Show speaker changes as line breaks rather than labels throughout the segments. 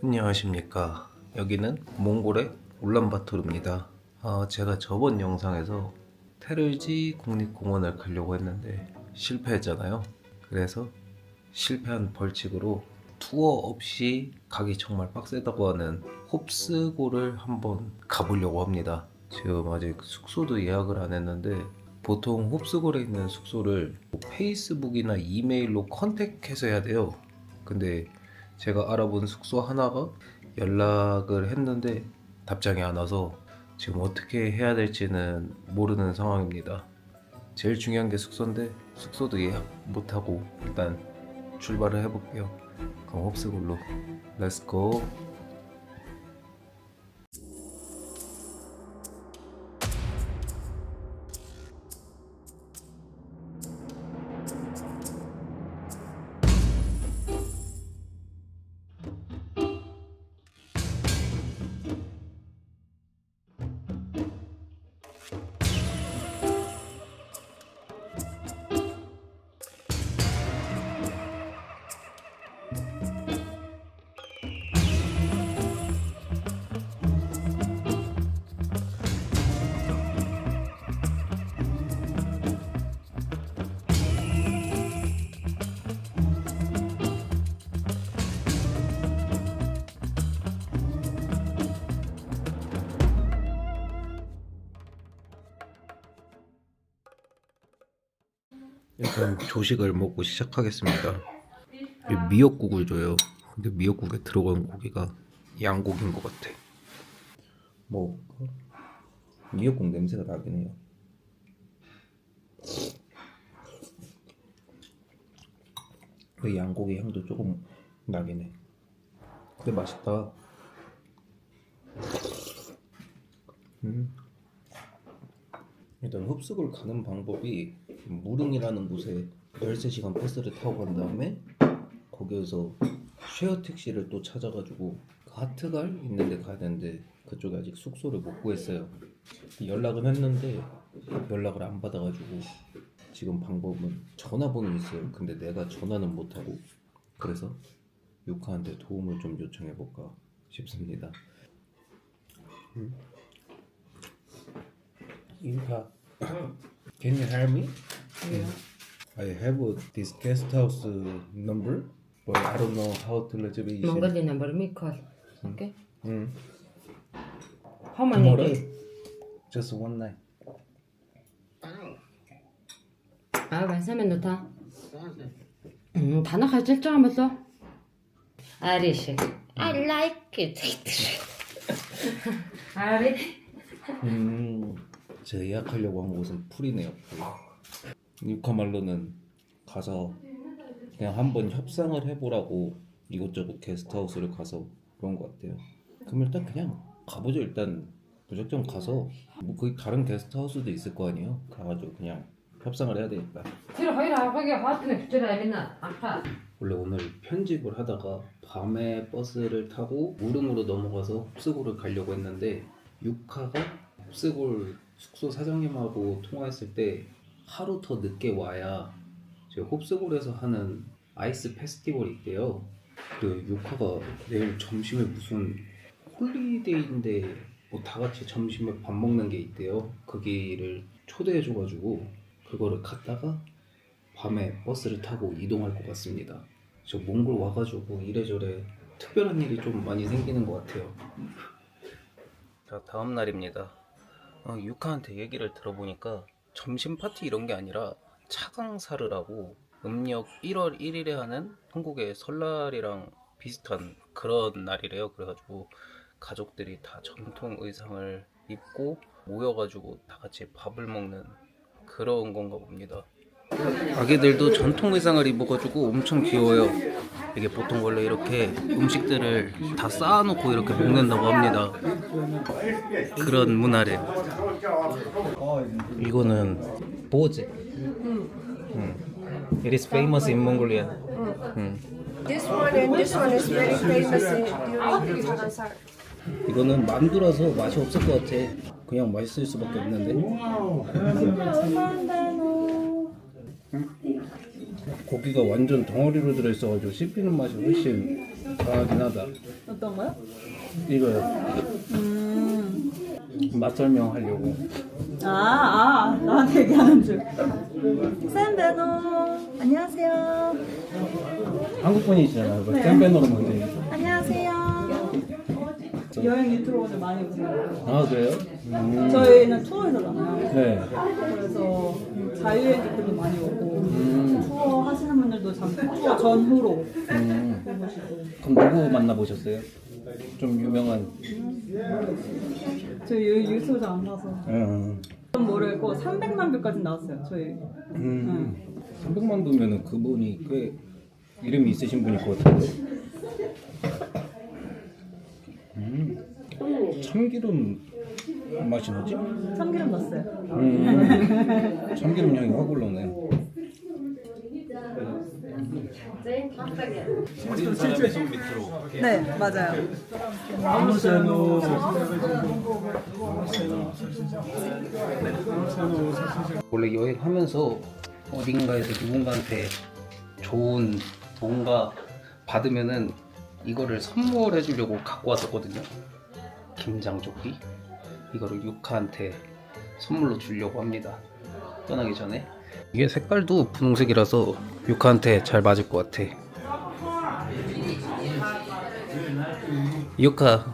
안녕하십니까. 여기는 몽골의 울란바토르입니다. 제가 저번 영상에서 테를지 국립공원을 가려고 했는데 실패했잖아요. 그래서 실패한 벌칙으로 투어 없이 가기 정말 빡세다고 하는 홉스골을 한번 가보려고 합니다. 지금 아직 숙소도 예약을 안 했는데 보통 홉스골에 있는 숙소를 페이스북이나 이메일로 컨택해서 해야 돼요. 근데 제가 알아본 숙소 하나가 연락을 했는데 답장이 안 와서 지금 어떻게 해야 될지는 모르는 상황입니다. 제일 중요한 게 숙소인데 숙소도 예약 못하고 일단 출발을 해볼게요. 그럼 홉스골로 렛츠고. 일단 조식을 먹고 시작하겠습니다. 미역국을 줘요. 근데 미역국에 들어간 고기가 양고기인 것 같아. 뭐 미역국 냄새가 나긴 해요. 그 양고기 향도 조금 나긴 해. 근데 맛있다. 일단 흡숙을 가는 방법이 무릉이라는 곳에 13시간 버스를 타고 간 다음에 거기에서 쉐어 택시를 또 찾아가지고 하트갈 있는 데 가야 되는데 그쪽에 아직 숙소를 못 구했어요. 연락은 했는데 연락을 안 받아가지고 지금 방법은 전화번호 있어요. 근데 내가 전화는 못하고 그래서 유카한테 도움을 좀 요청해볼까 싶습니다. Yuka, can you help me?
Yeah.
I have this guest house number, but I don't know how to reservation.
Mongolian number, me call. Okay.
Mm.
How many
Tomorrow?
days?
Just one night.
완사면 넣다. 다 나가 결정하면서. 아리시. I like it. 아리.
제가 예약하려고 한 곳은 풀이네요. 유카 말로는 가서 그냥 한번 협상을 해보라고 이곳저곳 게스트하우스를 가서 그런 것 같아요. 그럼 일단 그냥 가보죠. 일단 무작정 가서 뭐 거기 다른 게스트하우스도 있을 거 아니에요. 가가지고 그냥 협상을 해야 되니까. 원래 오늘 편집을 하다가 밤에 버스를 타고 무릉으로 넘어가서 홉스골을 가려고 했는데 유카가 홉스골 숙소 사장님하고 통화했을 때 하루 더 늦게 와야 제가 홉스골에서 하는 아이스 페스티벌이 있대요. 그 유카가 내일 점심에 무슨 홀리데이인데 뭐 다 같이 점심에 밥 먹는 게 있대요. 거기를 초대해줘가지고 그거를 갔다가 밤에 버스를 타고 이동할 것 같습니다. 저 몽골 와가지고 이래저래 특별한 일이 좀 많이 생기는 것 같아요. 자, 다음 날입니다. 유카한테 얘기를 들어보니까 점심 파티 이런 게 아니라 차강사르라고 음력 1월 1일에 하는 한국의 설날이랑 비슷한 그런 날이래요. 그래가지고 가족들이 다 전통 의상을 입고 모여가지고 다 같이 밥을 먹는 그런 건가 봅니다. 아기들도 전통 의상을 입어가지고 엄청 귀여워요. 이게 보통 원래 이렇게 음식들을 다 쌓아놓고 이렇게 먹는다고 합니다. 그런 문화래. 이거는 보제. It is famous in Mongolia.
This one and this one is very famous during Chagasar.
이거는 만두라서 맛이 없을 것 같아. 그냥 맛있을 수밖에 없는데. 고기가 완전 덩어리로 들어있어가지고 씹히는 맛이 훨씬 강하긴 하다.
어떤 거요?
이거요. 맛 설명하려고.
나한테 얘기하는 줄. 샌베노 안녕하세요.
한국 분이시잖아요. 샌베노로 먼저 얘기해.
안녕하세요. 여행 유튜버들 많이 오세요.
아 그래요?
저희는 투어에서잖아요.
네.
그래서 자유여행객들도 많이 오고 투어 하시는 분들도 투어 전후로 해보시고.
그럼 누구 만나보셨어요? 좀 유명한.
저희 유튜브 잘 안 나서 좀 모르고 300만 뷰까지 나왔어요. 저희.
300만 보면은 그분이 꽤 이름이 있으신 분일 것 같은데. 참기름 맛이 나지?
참기름 넣었어요.
참기름 향이 확 올라오네.
네, 맞아요.
원래 여행하면서 어딘가에서 누군가한테 좋은 뭔가 받으면은 이거를 선물해 주려고 갖고 왔었거든요. 김장조끼. 이거를 유카한테 선물로 주려고 합니다. 떠나기 전에. 이게 색깔도 분홍색이라서 유카한테 잘 맞을 것 같아. 유카,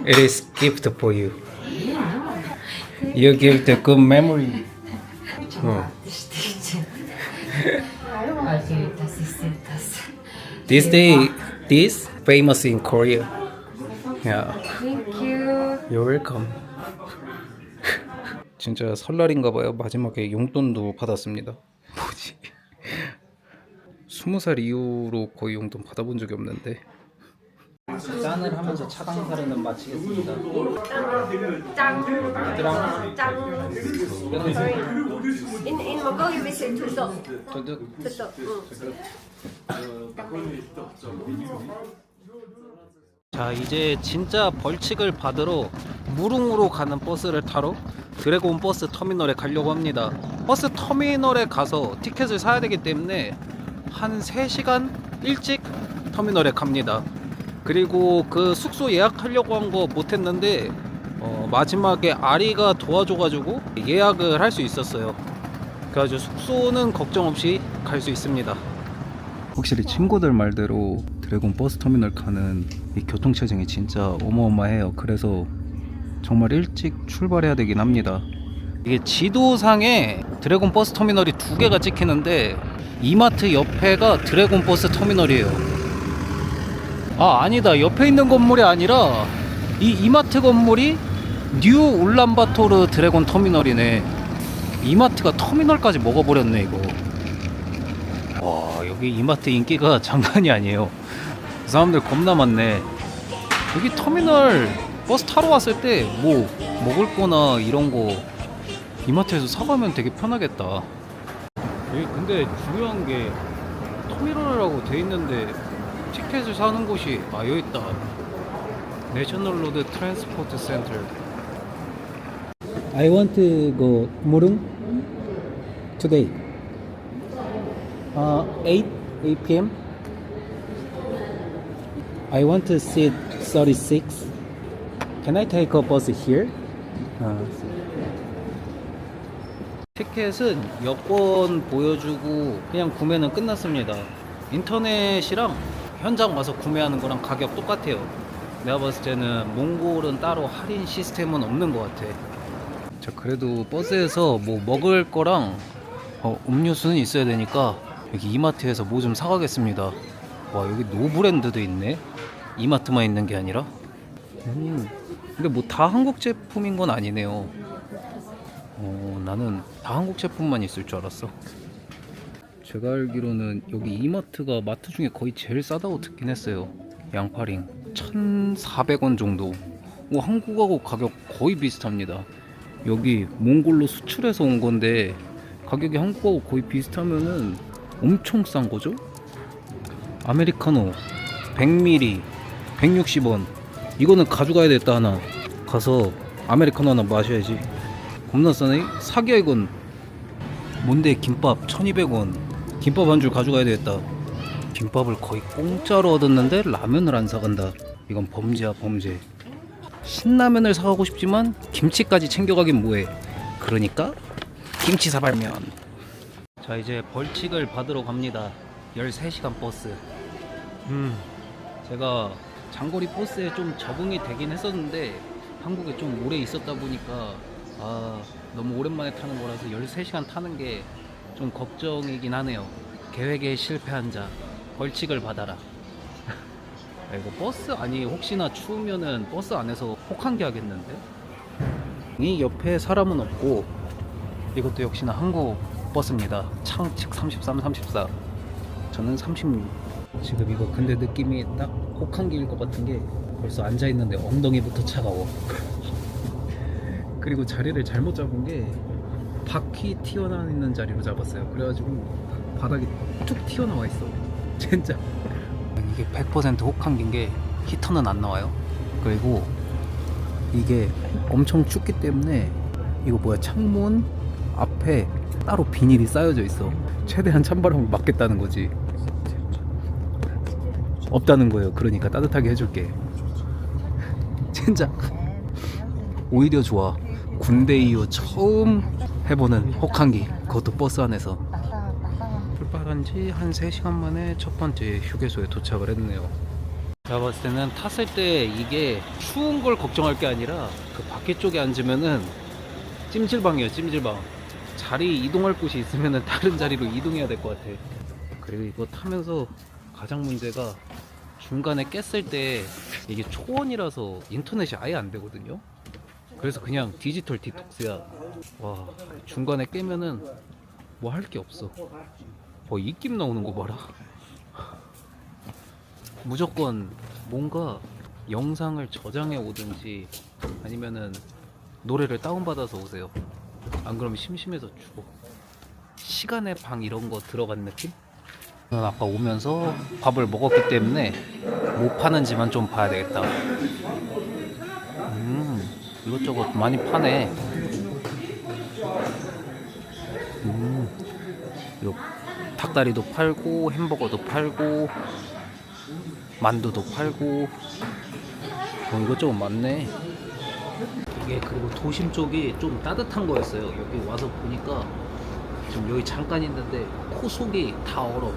it is gift for you. You give the good memory. This day, this famous in Korea. Yeah.
Thank you.
You're welcome. 진짜 설날인가봐요. 마지막에 용돈도 받았습니다. 뭐지? 20살 이후로 거의 용돈 받아본 적이 없는데. 짠을 하면서 차강사르는 마치겠습니다.
Sorry. In Mongolia we say tudok.
도둑.
Tudok.
자, 이제 진짜 벌칙을 받으러 무릉으로 가는 버스를 타러 드래곤 버스 터미널에 가려고 합니다. 버스 터미널에 가서 티켓을 사야 되기 때문에 한 3시간 일찍 터미널에 갑니다. 그리고 그 숙소 예약하려고 한 거 못했는데 마지막에 아리가 도와줘가지고 예약을 할 수 있었어요. 그래가지고 숙소는 걱정 없이 갈 수 있습니다. 확실히 친구들 말대로 드래곤 버스 터미널 가는 이 교통체증이 진짜 어마어마해요. 그래서 정말 일찍 출발해야 되긴 합니다. 이게 지도상에 드래곤 버스 터미널이 2개가 찍히는데 이마트 옆에가 드래곤 버스 터미널이에요. 아니다, 옆에 있는 건물이 아니라 이 이마트 건물이 뉴 울란바토르 드래곤 터미널이네. 이마트가 터미널까지 먹어버렸네 이거. 와, 여기 이마트 인기가 장난이 아니에요. 사람들 겁나 많네. 여기 터미널 버스 타러 왔을 때 뭐 먹을 거나 이런 거 이마트에서 사가면 되게 편하겠다. 여기 근데 중요한 게 터미널이라고 돼 있는데 티켓을 사는 곳이 여기 있다. 내셔널 로드 트랜스포트 센터. I want to go 무릉 today. 8 p.m. I want to sit 36. Can I take a bus here? 티켓은 여권 보여주고 그냥 구매는 끝났습니다. 인터넷이랑 현장 와서 구매하는 거랑 가격 똑같아요. 내가 봤을 때는 몽골은 따로 할인 시스템은 없는 것 같아. 자, 그래도 버스에서 뭐 먹을 거랑 음료수는 있어야 되니까 여기 이마트에서 뭐 좀 사가겠습니다. 와, 여기 노브랜드도 있네. 이마트만 있는 게 아니라. 근데 뭐 다 한국 제품인 건 아니네요. 나는 다 한국 제품만 있을 줄 알았어. 제가 알기로는 여기 이마트가 마트 중에 거의 제일 싸다고 듣긴 했어요. 양파링 1,400원 정도. 한국하고 가격 거의 비슷합니다. 여기 몽골로 수출해서 온 건데 가격이 한국하고 거의 비슷하면은 엄청 싼 거죠? 아메리카노 100ml 160원. 이거는 가져가야 됐다. 하나 가서 아메리카노 하나 마셔야지. 겁나 싸네. 사기야 이건. 뭔데 김밥 1200원. 김밥 한 줄 가져가야 되겠다. 김밥을 거의 공짜로 얻었는데 라면을 안 사간다. 이건 범죄야 범죄. 신라면을 사가고 싶지만 김치까지 챙겨가긴 뭐해. 그러니까 김치 사발면. 자 이제 벌칙을 받으러 갑니다. 13시간 버스. 제가 장거리 버스에 좀 적응이 되긴 했었는데 한국에 좀 오래 있었다 보니까 너무 오랜만에 타는 거라서 13시간 타는 게 좀 걱정이긴 하네요. 계획에 실패한 자 벌칙을 받아라. 이거 버스 아니 혹시나 추우면은 버스 안에서 혹한기 하겠는데? 이 옆에 사람은 없고 이것도 역시나 한국 버스입니다. 창측 33, 34. 저는 36. 지금 이거 근데 느낌이 딱 혹한기일 것 같은 게 벌써 앉아있는데 엉덩이부터 차가워. 그리고 자리를 잘못 잡은 게 바퀴 튀어나와 있는 자리로 잡았어요. 그래가지고 바닥이 툭 튀어나와 있어. 진짜 이게 100% 혹한기인 게 히터는 안 나와요. 그리고 이게 엄청 춥기 때문에 이거 뭐야 창문 앞에 따로 비닐이 쌓여져 있어. 최대한 찬바람을 막겠다는 거지. 없다는 거예요. 그러니까 따뜻하게 해줄게. 진짜 오히려 좋아. 군대 이후 처음 해보는 혹한기, 그것도 버스 안에서. 출발한 지 한 3시간 만에 첫 번째 휴게소에 도착을 했네요. 제가 봤을 때는 탔을 때 이게 추운 걸 걱정할 게 아니라 그 밖에 쪽에 앉으면은 찜질방이에요. 찜질방. 자리 이동할 곳이 있으면은 다른 자리로 이동해야 될 것 같아. 그리고 이거 타면서 가장 문제가 중간에 깼을 때 이게 초원이라서 인터넷이 아예 안 되거든요. 그래서 그냥 디지털 디톡스야. 와, 중간에 깨면은 뭐 할 게 없어. 입김 나오는 거 봐라. 무조건 뭔가 영상을 저장해 오든지 아니면은 노래를 다운받아서 오세요. 안 그러면 심심해서 죽어. 시간의 방 이런 거 들어간 느낌? 저는 아까 오면서 밥을 먹었기 때문에 뭐 파는지만 좀 봐야 되겠다. 이것저것 많이 파네. 요 닭다리도 팔고 햄버거도 팔고 만두도 팔고 이것저것 많네. 이게 그리고 도심 쪽이 좀 따뜻한 거였어요. 여기 와서 보니까 지금 여기 잠깐 있는데 코 속이 다 얼어.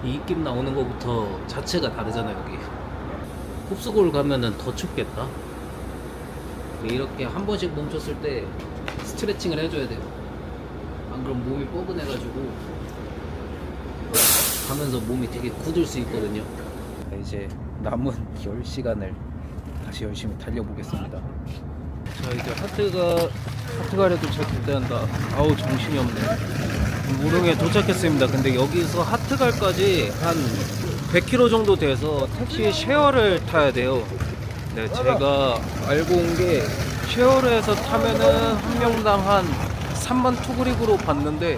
이 입김 나오는 거부터 자체가 다르잖아요. 여기 흡수골 가면은 더 춥겠다. 이렇게 한 번씩 멈췄을 때 스트레칭을 해줘야 돼요. 안 그럼 몸이 뻐근해가지고 가면서 몸이 되게 굳을 수 있거든요. 이제 남은 10시간을 다시 열심히 달려보겠습니다. 자 이제 하트가래 도착했다 한다. 아우 정신이 없네. 무릉에 도착했습니다. 근데 여기서 하트갈까지 한 100km 정도 돼서 택시 쉐어를 타야 돼요. 네, 제가 알고 온 게 쉐어를 해서 타면은 한 명당 한 3만 투그릭으로 받는데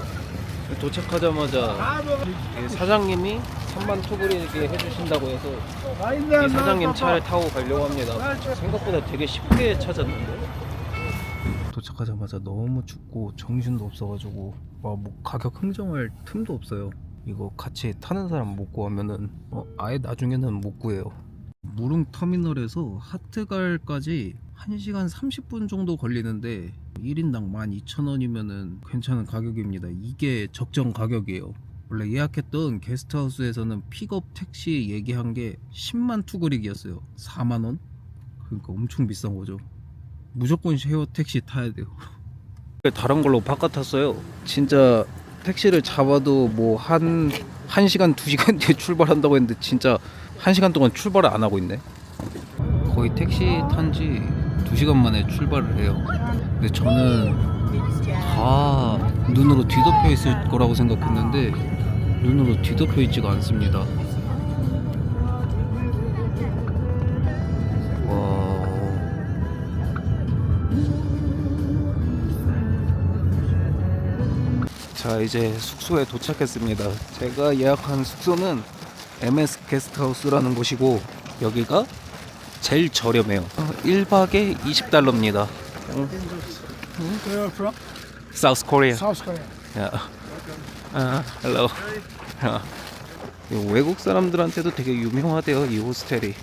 도착하자마자 사장님이 3만 투그릭에 해주신다고 해서 이 사장님 차를 타고 가려고 합니다. 생각보다 되게 쉽게 찾았는데 도착하자마자 너무 춥고 정신도 없어가지고 뭐 가격 흥정할 틈도 없어요. 이거 같이 타는 사람 못 구하면은 아예 나중에는 못 구해요. 무릉 터미널에서 하트갈까지 1시간 30분 정도 걸리는데 1인당 12,000원이면은 괜찮은 가격입니다. 이게 적정 가격이에요. 원래 예약했던 게스트하우스에서는 픽업 택시 얘기한 게 10만 투그릭이었어요. 4만원? 그러니까 엄청 비싼 거죠. 무조건 쉐어 택시 타야 돼요. 다른 걸로 바꿔탔어요. 진짜 택시를 잡아도 뭐 한 1시간 2시간 뒤에 출발한다고 했는데 진짜 1시간 동안 출발을 안 하고 있네. 거의 택시 탄지 2시간 만에 출발을 해요. 근데 저는 다 눈으로 뒤덮여 있을 거라고 생각했는데 눈으로 뒤덮여 있지가 않습니다. 와. 자 이제 숙소에 도착했습니다. 제가 예약한 숙소는 MS 게스트하우스라는 곳이고 여기가 제일 저렴해요. 1박에 $20입니다.
Where are you from?
South Korea.
South Korea.
Yeah. 아, hello. 외국 사람들한테도 되게 유명하대요, 이 호스텔이.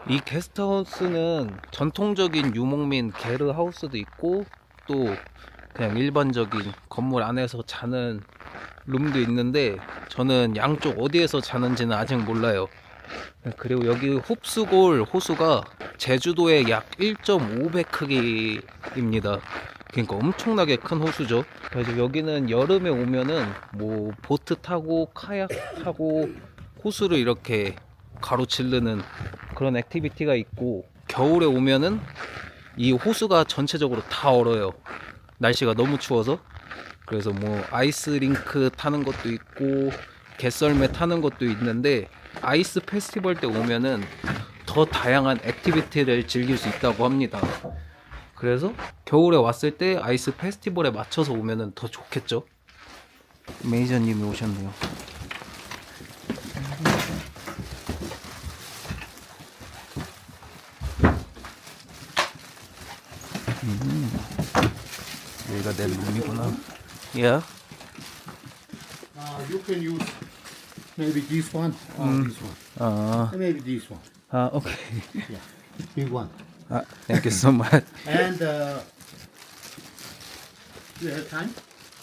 이 게스트하우스는 전통적인 유목민 게르하우스도 있고 또 그냥 일반적인 건물 안에서 자는 룸도 있는데 저는 양쪽 어디에서 자는지는 아직 몰라요. 그리고 여기 홉스골 호수가 제주도의 약 1.5배 크기입니다. 그러니까 엄청나게 큰 호수죠. 그래서 여기는 여름에 오면은 뭐 보트 타고 카약 타고 호수를 이렇게 가로지르는 그런 액티비티가 있고, 겨울에 오면은 이 호수가 전체적으로 다 얼어요. 날씨가 너무 추워서. 그래서 뭐 아이스링크 타는 것도 있고 개썰매 타는 것도 있는데, 아이스 페스티벌 때 오면은 더 다양한 액티비티를 즐길 수 있다고 합니다. 그래서 겨울에 왔을 때 아이스 페스티벌에 맞춰서 오면은 더 좋겠죠. 매니저님이 오셨네요. 여기가 내 룸이구나. Yeah.
You can use maybe this one or this one. Maybe this one.
Okay.
Yeah, big one.
Thank you so much.
And you have time?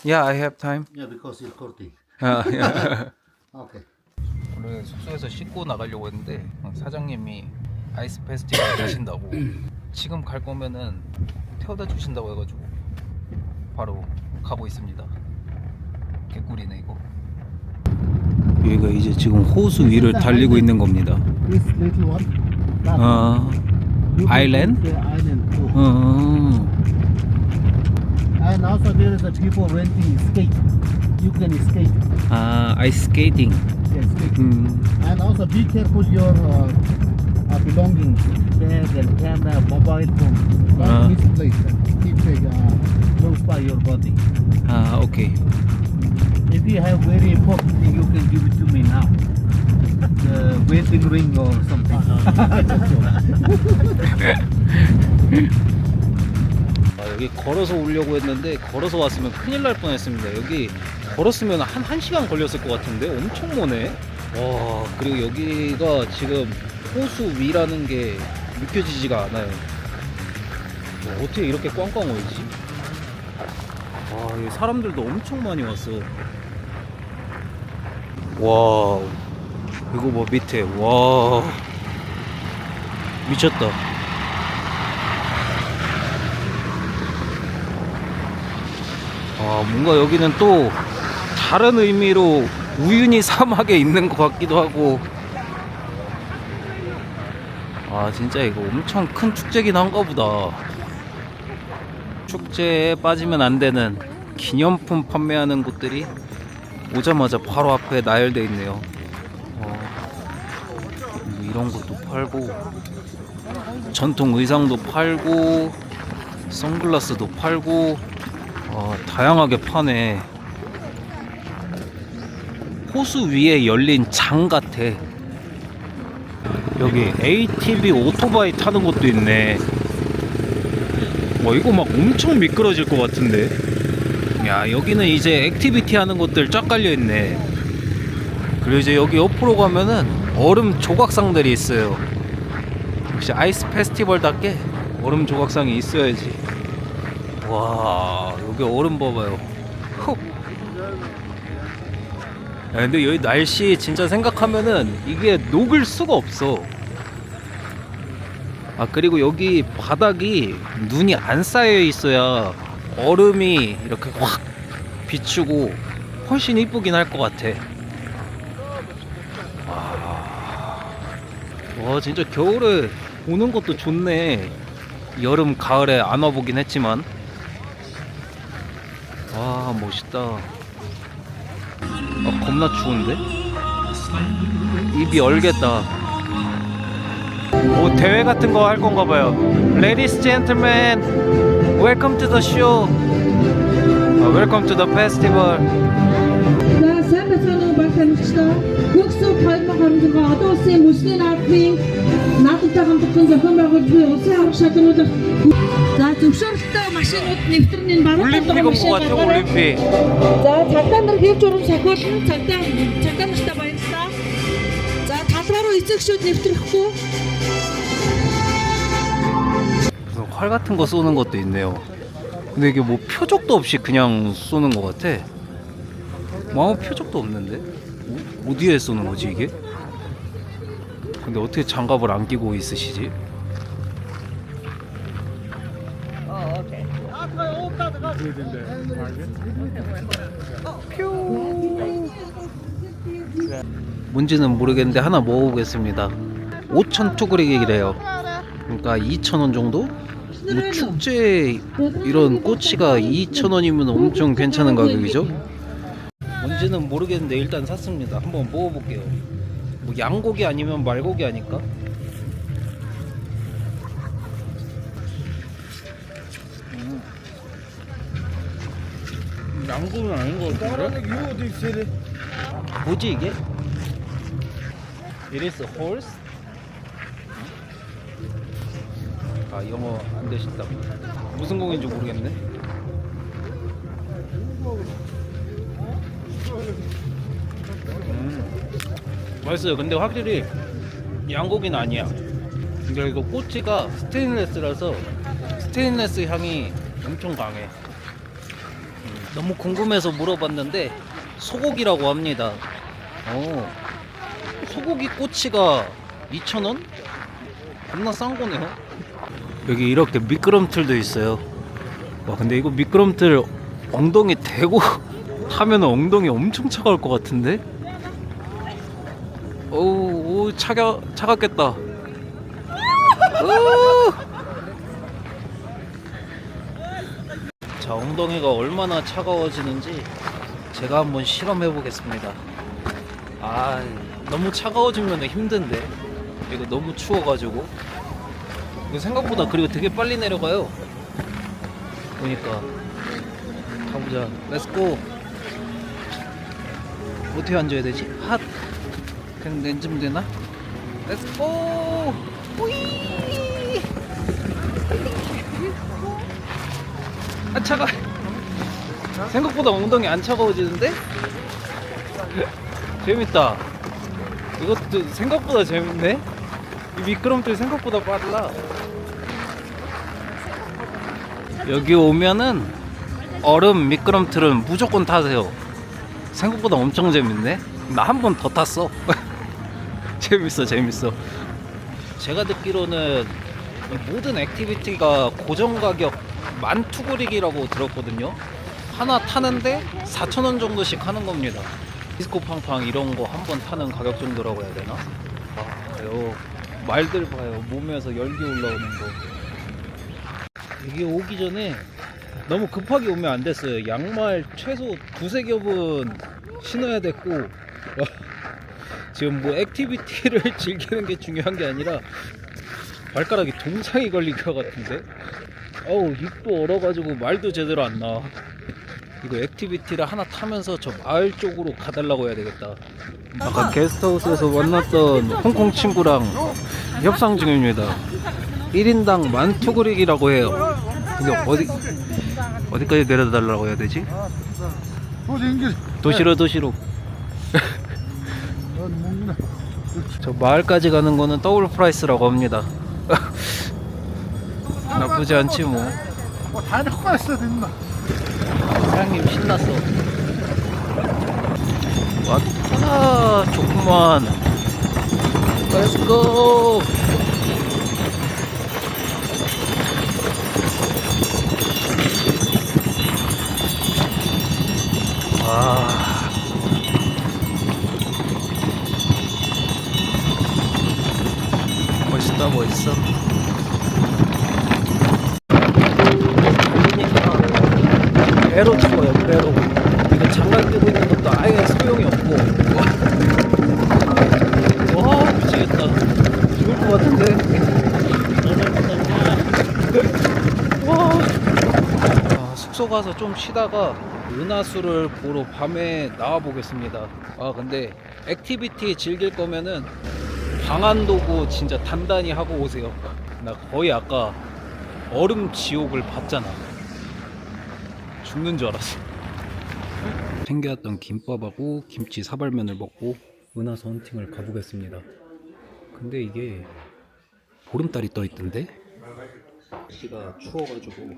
Yeah, I have time.
Yeah, because you're recording.
Yeah.
Okay.
오늘 숙소에서 씻고 나가려고 했는데 사장님이 아이스 페스티벌 가신다고 지금 갈 거면은 태워다 주신다고 해가지고 바로 가고 있습니다. 개꿀이네 이거. 여기가 이제 지금 호수 위를 달리고 있는 겁니다.
This little one. You can
Island?
take the island too. And also there is a people renting skate. You can skate.
아이스 스케이팅.
Yes, skate. And also be careful your belongings, bag and camera, mobile phone. Don't misplace them. Keep it close by your body.
오케이.
If you have very important thing, you can give it to me now. The wedding ring or something.
여기 걸어서 오려고 했는데 걸어서 왔으면 큰일 날 뻔했습니다. 여기 걸었으면 한 1시간 걸렸을 것 같은데 엄청 머네. 와, 그리고 여기가 지금 호수 위라는 게 느껴지지가 않아요. 어떻게 이렇게 꽝꽝 얼지? 와, 여기 사람들도 엄청 많이 왔어. 와, 이거 뭐 밑에, 와, 미쳤다. 뭔가 여기는 또 다른 의미로 우유니 사막에 있는 것 같기도 하고. 진짜 이거 엄청 큰 축제긴 한가 보다. 축제에 빠지면 안 되는 기념품 판매하는 곳들이 오자마자 바로 앞에 나열돼 있네요. 뭐 이런 것도 팔고 전통 의상도 팔고 선글라스도 팔고 다양하게 파네. 호수 위에 열린 장 같아. 여기 ATV 오토바이 타는 것도 있네. 이거 막 엄청 미끄러질 것 같은데. 야, 여기는 이제 액티비티 하는 것들 쫙 깔려있네. 그리고 이제 여기 옆으로 가면은 얼음 조각상들이 있어요. 역시 아이스 페스티벌답게 얼음 조각상이 있어야지. 와, 여기 얼음 봐봐요. 야, 근데 여기 날씨 진짜 생각하면은 이게 녹을 수가 없어. 그리고 여기 바닥이 눈이 안 쌓여 있어야 얼음이 이렇게 확 비추고 훨씬 이쁘긴 할 것 같아. 와, 진짜 겨울에 오는 것도 좋네. 여름, 가을에 안 와보긴 했지만. 와, 멋있다. 겁나 추운데? 입이 얼겠다. 대회 같은 거 할 건가 봐요. Ladies, gentlemen, welcome to the show. Welcome to the festival.
За сайн байцгаана уу баг тамирчдаа. Хөөксөв 2016 одоо улсын мөсний наадмын наадмтай хамтлагын зохион байгуулалтын улсын аврах шатнуудах За зөвшөөрөлтөө машинууд нэвтрэн энэ баруун
올림픽 온것 같아, 올림픽.
За цагдаа нар хэвч урам сахиулна. Цагдаа нартай баярлалаа. За талбай руу эцэгчүүд нэвтрэхгүй.
무슨 활 같은 거 쏘는 것도 있네요. 근데 이게 뭐 표적도 없이 그냥 쏘는 것 같아. 뭐 아무 표적도 없는데? 어디에 쏘는 거지 이게? 근데 어떻게 장갑을 안 끼고 있으시지? 뭔지는 모르겠는데 하나 먹어보겠습니다. 5천 투구리기래요. 그러니까 2,000원 정도? 뭐 축제 이런 꼬치가 2,000원이면 엄청 괜찮은 가격이죠? 뭔지는 모르겠는데 일단 샀습니다. 한번 먹어볼게요. 뭐 양고기 아니면 말고기 아닐까? 양고기는 아닌 것 같은데? 뭐지 이게? It is a horse? 아 영어 안 되신다. 무슨 공인지 모르겠네. 맛있어요. 근데 확실히 양고기는 아니야. 근데 이거 꼬치가 스테인레스라서 스테인레스 향이 엄청 강해. 너무 궁금해서 물어봤는데 소고기라고 합니다. 소고기 꼬치가 2,000원? 겁나 싼 거네요. 여기 이렇게 미끄럼틀도 있어요. 와 근데 이거 미끄럼틀 엉덩이 대고 하면 엉덩이 엄청 차가울 것 같은데? 오 차갑겠다. 자 엉덩이가 얼마나 차가워지는지 제가 한번 실험해 보겠습니다. 아 너무 차가워지면 힘든데 이거 너무 추워가지고 이거 생각보다 그리고 되게 빨리 내려가요. 보니까 가보자. 렛츠고. 어떻게 앉아야 되지? 핫 그냥 앉으면 되나? 렛츠고. 오이 아 차가. 생각보다 엉덩이 안 차가워지는데? 재밌다. 이것도 생각보다 재밌네. 이 미끄럼틀 생각보다 빨라. 여기 오면은 얼음 미끄럼틀은 무조건 타세요. 생각보다 엄청 재밌네. 나 한 번 더 탔어. 재밌어. 제가 듣기로는 이 모든 액티비티가 고정 가격 만투구리기라고 들었거든요. 하나 타는데 4,000원 정도씩 하는 겁니다. 디스코 팡팡 이런 거 한 번 타는 가격 정도라고 해야 되나? 봐요. 말들 봐요. 몸에서 열기 올라오는 거. 여기 오기 전에 너무 급하게 오면 안 됐어요. 양말 최소 두세 겹은 신어야 됐고 지금 뭐 액티비티를 즐기는 게 중요한 게 아니라 발가락이 동상이 걸릴 것 같은데. 입도 얼어가지고 말도 제대로 안 나와. 이거 액티비티를 하나 타면서 저 마을 쪽으로 가달라고 해야 되겠다. 아까 게스트하우스에서 만났던 홍콩 친구랑 협상 중입니다. 1인당 만투구리기라고 해요. 근데 어디까지 내려다 달라고 해야 되지? 도시로. 저 마을까지 가는 거는 더블 프라이스라고 합니다. 나쁘지 않지 뭐. 사장님 신났어. 왔다 좋구만. 렛츠고. 멋있어. 배로 찍어요. 배로. 이거 장난 끼고 있는 것도 아예 소용이 없고. 와 미치겠다. 죽을 것 같은데. 와. 숙소 가서 좀 쉬다가 은하수를 보러 밤에 나와 보겠습니다. 근데 액티비티 즐길 거면은 방한도구 진짜 단단히 하고 오세요. 나 거의 아까 얼음 지옥을 봤잖아. 죽는 줄 알았어. 챙겨왔던 김밥하고 김치 사발면을 먹고 은하수 헌팅을 가보겠습니다. 근데 이게 보름달이 떠 있던데? 날씨가 추워가지고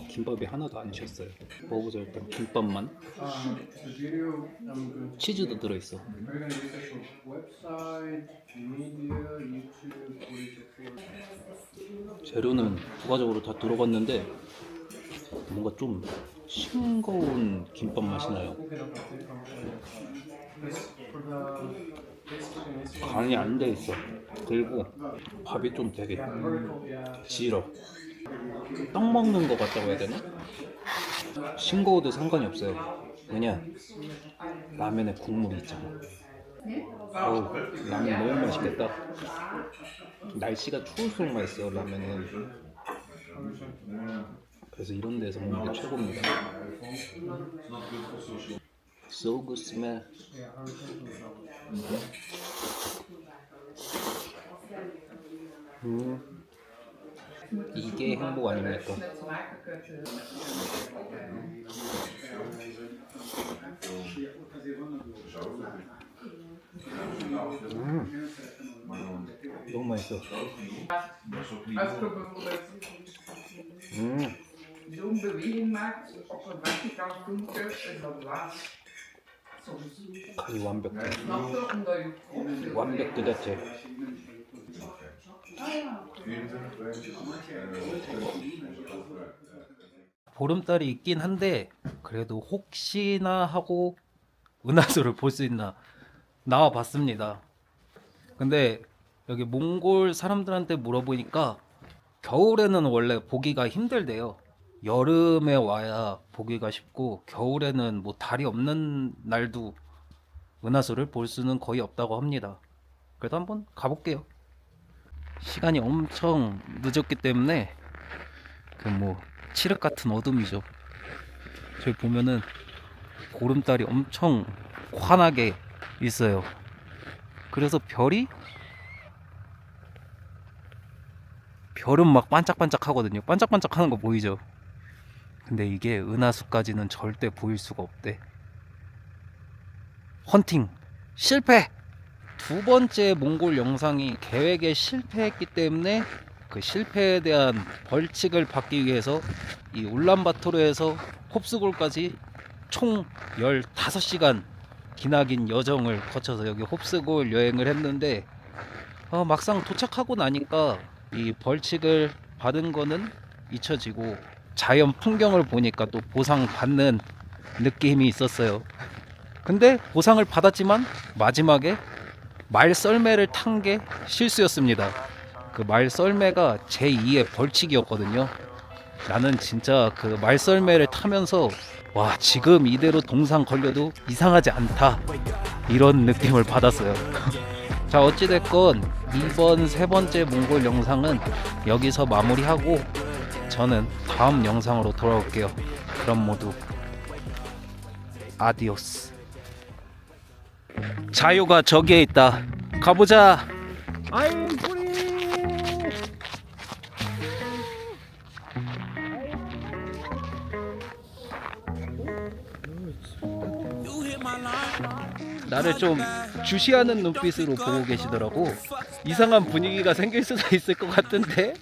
김밥이 하나도 안 쉬었어요. 먹어보자. 일단 김밥만. 치즈도 들어있어. 재료는 부가적으로 다 들어갔는데 뭔가 좀 싱거운 김밥 맛이 나요. 간이 안 돼 있어. 그리고 밥이 좀 되게 질어. 떡 먹는 것 같다고 해야 되나? 싱거워도 상관이 없어요. 그냥 라면에 국물이 있잖아. 어우, 라면 너무 맛있겠다. 날씨가 추울수록 맛있어, 라면은. 그래서 이런 데서 먹는 게 최고입니다. So good smell. 이게 행복 아닙니까? 너무 맛있어.
Zo'n beweging maakt, oppervlakkig als groente en dat laat soms.
간이 완벽해.
Snap je? Omdat je kop veel
완벽 그 자체. 보름달이 있긴 한데 그래도 혹시나 하고 은하수를 볼 수 있나 나와 봤습니다. 근데 여기 몽골 사람들한테 물어보니까 겨울에는 원래 보기가 힘들대요. 여름에 와야 보기가 쉽고 겨울에는 뭐 달이 없는 날도 은하수를 볼 수는 거의 없다고 합니다. 그래도 한번 가볼게요. 시간이 엄청 늦었기 때문에 그 뭐 칠흑 같은 어둠이죠. 저기 보면은 보름달이 엄청 환하게 있어요. 그래서 별은 막 반짝반짝 하거든요. 반짝반짝 하는 거 보이죠? 근데 이게 은하수까지는 절대 보일 수가 없대. 헌팅 실패! 두 번째 몽골 영상이 계획에 실패했기 때문에 그 실패에 대한 벌칙을 받기 위해서 이 울란바토르에서 홉스골까지 총 15시간 기나긴 여정을 거쳐서 여기 홉스골 여행을 했는데 막상 도착하고 나니까 이 벌칙을 받은 거는 잊혀지고 자연 풍경을 보니까 또 보상받는 느낌이 있었어요. 근데 보상을 받았지만 마지막에 말썰매를 탄 게 실수였습니다. 그 말썰매가 제2의 벌칙이었거든요. 나는 진짜 그 말썰매를 타면서 와, 지금 이대로 동상 걸려도 이상하지 않다, 이런 느낌을 받았어요. 자, 어찌됐건 이번 세 번째 몽골 영상은 여기서 마무리하고 저는 다음 영상으로 돌아올게요. 그럼 모두 아디오스. 자유가 저기에 있다. 가보자. 나를 좀 주시하는 눈빛으로 보고 계시더라고. 이상한 분위기가 생길 수도 있을 것 같은데